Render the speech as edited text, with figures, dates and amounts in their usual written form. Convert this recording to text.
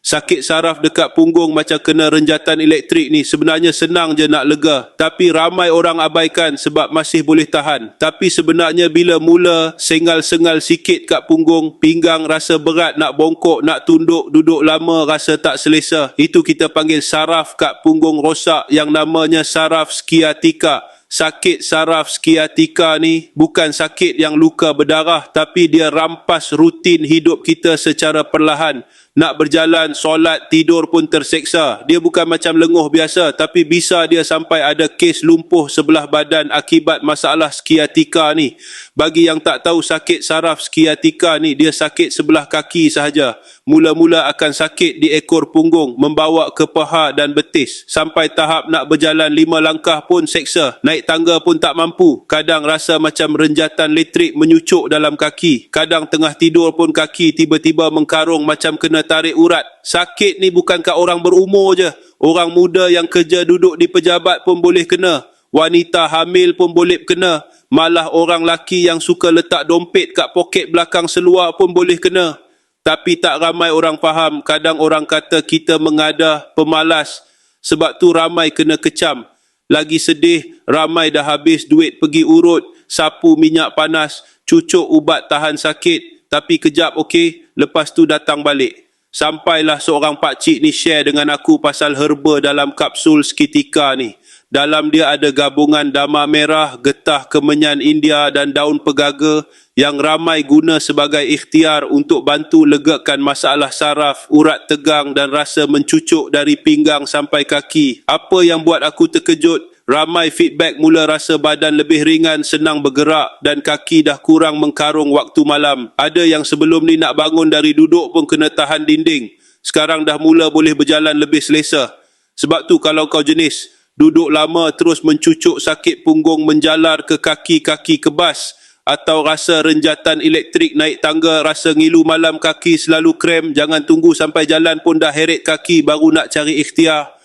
Sakit saraf dekat punggung macam kena renjatan elektrik ni sebenarnya senang je nak lega. Tapi ramai orang abaikan sebab masih boleh tahan. Tapi sebenarnya bila mula sengal-sengal sikit kat punggung, pinggang rasa berat nak bongkok, nak tunduk, duduk lama rasa tak selesa. Itu kita panggil saraf kat punggung rosak yang namanya saraf skiatika. Sakit saraf skiatika ni bukan sakit yang luka berdarah, tapi dia rampas rutin hidup kita secara perlahan. Nak berjalan, solat, tidur pun terseksa. Dia bukan macam lenguh biasa, tapi bisa dia sampai ada kes lumpuh sebelah badan akibat masalah skiatika ni. Bagi yang tak tahu sakit saraf skiatika ni, dia sakit sebelah kaki sahaja. Mula-mula akan sakit di ekor punggung, membawa ke paha dan betis. Sampai tahap nak berjalan 5 langkah pun seksa. Naik tangga pun tak mampu. Kadang rasa macam renjatan elektrik menyucuk dalam kaki. Kadang tengah tidur pun kaki tiba-tiba mengkarung macam kena tarik urat. Sakit ni bukan kat orang berumur je. Orang muda yang kerja duduk di pejabat pun boleh kena. Wanita hamil pun boleh kena. Malah orang laki yang suka letak dompet kat poket belakang seluar pun boleh kena. Tapi tak ramai orang faham. Kadang orang kata kita mengadah, pemalas. Sebab tu ramai kena kecam. Lagi sedih, ramai dah habis duit pergi urut, sapu minyak panas, cucuk ubat tahan sakit. Tapi kejap okey, lepas tu datang balik. Sampailah seorang pakcik ni share dengan aku pasal herba dalam kapsul seketika ni. Dalam dia ada gabungan dama merah, getah kemenyan India dan daun pegaga yang ramai guna sebagai ikhtiar untuk bantu legakan masalah saraf, urat tegang dan rasa mencucuk dari pinggang sampai kaki. Apa yang buat aku terkejut? Ramai feedback mula rasa badan lebih ringan, senang bergerak dan kaki dah kurang mengkarung waktu malam. Ada yang sebelum ni nak bangun dari duduk pun kena tahan dinding. Sekarang dah mula boleh berjalan lebih selesa. Sebab tu kalau kau jenis duduk lama terus mencucuk sakit punggung menjalar ke kaki-kaki kebas, atau rasa renjatan elektrik naik tangga, rasa ngilu malam kaki selalu krem, jangan tunggu sampai jalan pun dah heret kaki baru nak cari ikhtiar.